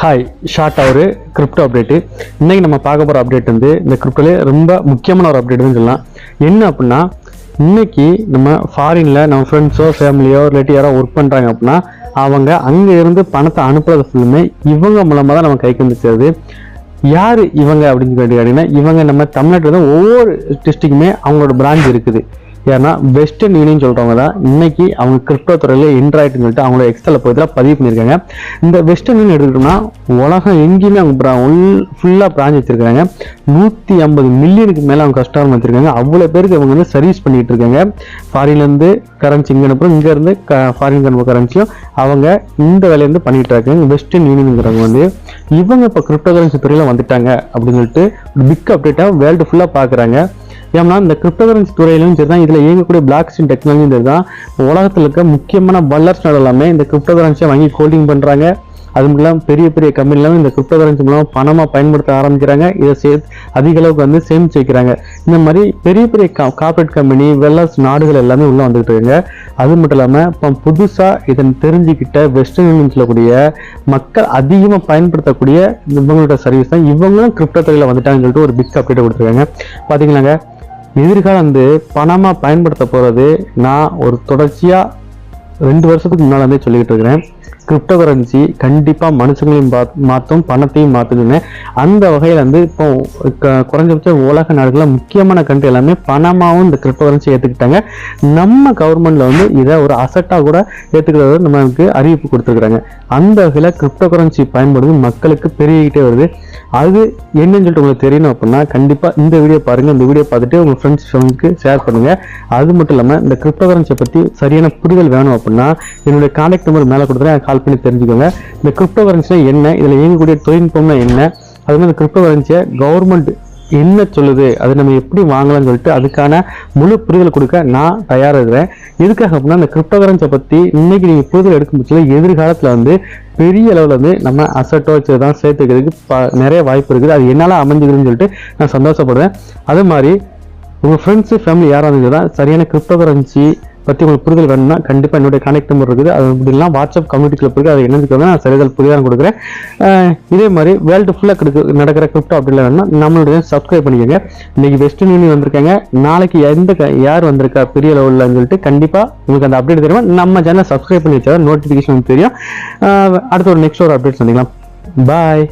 Hi, short ஒரு crypto update. இன்றைக்கி நம்ம பார்க்க போகிற அப்டேட் வந்து இந்த கிரிப்டோலே ரொம்ப முக்கியமான ஒரு அப்டேட்னு சொல்லலாம். என்ன அப்படின்னா, இன்றைக்கி நம்ம ஃபாரினில் நம்ம ஃப்ரெண்ட்ஸோ ஃபேமிலியோ ரிலேட்டிவ் யாரோ ஒர்க் பண்ணுறாங்க அப்படின்னா அவங்க அங்கே இருந்து பணத்தை அனுப்புறது ஃபுல்லுமே இவங்க மூலமாக தான் நம்ம கைக்கு வந்து சேருது. யார் இவங்க அப்படின்னு கேட்டிங்கன்னா, இவங்க நம்ம தமிழ்நாட்டில் தான் ஒவ்வொரு டிஸ்ட்ரிக்ட்டுமே அவங்களோட பிரான்ச் இருக்குது. ஏன்னா வெஸ்டர்ன் யூனியன் சொல்கிறவங்க தான் இன்னைக்கு அவங்க கிரிப்டோ துறையில் என்ட்ராய்டுன்னு சொல்லிட்டு அவங்களோட எக்ஸலில் போய் பதிவு பண்ணியிருக்காங்க. இந்த வெஸ்டர்ன் யூனியன் எடுத்துக்கிட்டோம்னா உலகம் எங்கேயுமே அவங்க ஃபுல்லாக பிரான்ச் வச்சிருக்காங்க. 150 மில்லியனுக்கு மேலே அவங்க கஸ்டமர் வச்சிருக்காங்க. அவ்வளோ பேருக்கு அவங்க வந்து சர்வீஸ் பண்ணிட்டு இருக்காங்க. ஃபாரின்லேருந்து கரன்சி இங்கே அனுப்புறோம், இங்கேருந்து ஃபாரின் அனுப்புற கரன்சியும் அவங்க இந்த வேலையிலேருந்து பண்ணிட்டு இருக்காங்க. வெஸ்டர்ன் யூனியனுங்கிறவங்க வந்து இவங்க இப்போ கிரிப்டோ கரன்சி துறையில் வந்துட்டாங்க அப்படின்னு சொல்லிட்டு பிக் அப்டேட்டாக வேர்ல்டு ஃபுல்லாக பார்க்குறாங்க. ஏன்னா இந்த கிரிப்டோ கரன்சி துறையிலும் சரி தான், இதில் இயங்கக்கூடிய பிளாக் செயின் டெக்னாலஜி சரி தான், உலகத்தில் இருக்க முக்கியமான வல்லரசு நாடு எல்லாமே இந்த கிரிப்டோ கரன்சியை வாங்கி ஹோல்டிங் பண்ணுறாங்க. அது மட்டும் இல்லாமல் பெரிய பெரிய கம்பெனிலாம் இந்த கிரிப்டோ கரன்சி மூலம் பணமாக பயன்படுத்த ஆரம்பிக்கிறாங்க. இதை அதிக அளவுக்கு வந்து சேமிச்சு வைக்கிறாங்க. இந்த மாதிரி பெரிய பெரிய கார்பரேட் கம்பெனி வல்லரசு நாடுகள் எல்லாமே உள்ளே வந்துட்டு இருக்காங்க. அது மட்டும் இல்லாமல் இப்போ புதுசாக இதன் தெரிஞ்சுக்கிட்ட வெஸ்டர்ன் யூனியன் சொல்லக்கூடிய மக்கள் அதிகமாக பயன்படுத்தக்கூடிய இவங்களோட சர்வீஸ் தான் இவங்களும் கிரிப்டோ துறையில் வந்துட்டாங்கன்னு சொல்லிட்டு ஒரு பிக் அப்டேட் கொடுத்துருக்காங்க. பார்த்தீங்கன்னாங்க, எதிர்காலம் வந்து பணமாக பயன்படுத்த போகிறது நான் ஒரு தொடர்ச்சியாக 2 வருஷத்துக்கு முன்னால் வந்து சொல்லிக்கிட்டு இருக்கிறேன். கிரிப்டோ கரன்சி கண்டிப்பாக மனுஷங்களையும் மாற்றும், பணத்தையும் மாற்றுதுன்னு. அந்த வகையில் வந்து இப்போ குறைஞ்சபட்ச உலக நாடுகளில் முக்கியமான கண்ட்ரி எல்லாமே பணமாகவும் இந்த கிரிப்டோ கரன்சி ஏற்றுக்கிட்டாங்க. நம்ம கவர்மெண்ட்டில் வந்து இதை ஒரு அசட்டாக கூட ஏற்றுக்கிறது நம்மளுக்கு அறிவிப்பு கொடுத்துருக்குறாங்க. அந்த வகையில் கிரிப்டோ கரன்சி பயன்படுது மக்களுக்கு பெருகிக்கிட்டே வருது. அது என்னன்னு சொல்லிட்டு உங்களுக்கு தெரியணும் அப்படின்னா கண்டிப்பாக இந்த வீடியோ பாருங்கள். இந்த வீடியோ பார்த்துட்டு உங்கள் ஃப்ரெண்ட்ஸ்க்கு ஷேர் பண்ணுங்கள். அது மட்டும் இல்லாமல் இந்த கிரிப்டோ கரன்சியை பற்றி சரியான புரிதல் வேணும் அப்படின்னா என்னுடைய கான்டாக்ட் நம்பர் மேலே கொடுத்துறேன், கால் பண்ணி தெரிஞ்சுக்கோங்க. இந்த கிரிப்டோ கரன்சினா என்ன, இதில் இயங்கக்கூடிய தொழில்நுட்பம்னா என்ன, அது மாதிரி இந்த கிரிப்டோ கரன்சியை கவர்மெண்ட் என்ன சொல்லுது, அதை நம்ம எப்படி வாங்கலாம்னு சொல்லிட்டு அதுக்கான முழு புரிதல் கொடுக்க நான் தயாராக இருக்கிறேன். எதுக்காக அப்படின்னா இந்த கிரிப்டோ கரன்சியை பற்றி இன்னைக்கு நீங்கள் புரிதல் எடுக்கும் பட்சத்தில் எதிர்காலத்தில் வந்து பெரிய அளவில் வந்து நம்ம அசட்டோ வச்சு தான் சேர்த்துக்கிறதுக்கு நிறைய வாய்ப்பு இருக்குது. அது என்னால் அமைஞ்சுக்கிறதுன்னு சொல்லிட்டு நான் சந்தோஷப்படுறேன். அது மாதிரி உங்கள் ஃப்ரெண்ட்ஸு ஃபேமிலி யாராக இருந்தது தான் சரியான கிரிப்டோ கரன்சி பற்றி உங்களுக்கு புரிதல் வேணும்னா கண்டிப்பாக என்னுடைய கான்டாக்ட் நம்பர் இருக்குது. அது அப்படிலாம் வாட்ஸ்அப் கம்யூனிட்டி கிளப் இருக்குது. அதை என்னதுக்கு நான் சரிதல் புரிதல் கொடுக்குறேன். இதே மாதிரி வேர்ல்டு ஃபுல்லாக நடக்கிற கிரிப்டோ அப்படிலாம் வேணும்னா நம்மளுடைய சப்ஸ்கிரைப் பண்ணிக்கோங்க. இன்றைக்கி வெஸ்டர்ன் யூனியன் வந்திருக்காங்க, நாளைக்கு யார் வந்திருக்கா பெரிய லெவலில்னு சொல்லிட்டு கண்டிப்பாக உங்களுக்கு அந்த அப்டேட் தெரியும். நம்ம சேனலை சப்ஸ்கிரைப் பண்ணி வச்சா நோட்டிஃபிகேஷன் தெரியும். அடுத்த நெக்ஸ்ட் ஒரு அப்டேட் சந்திக்கலாம். பாய்.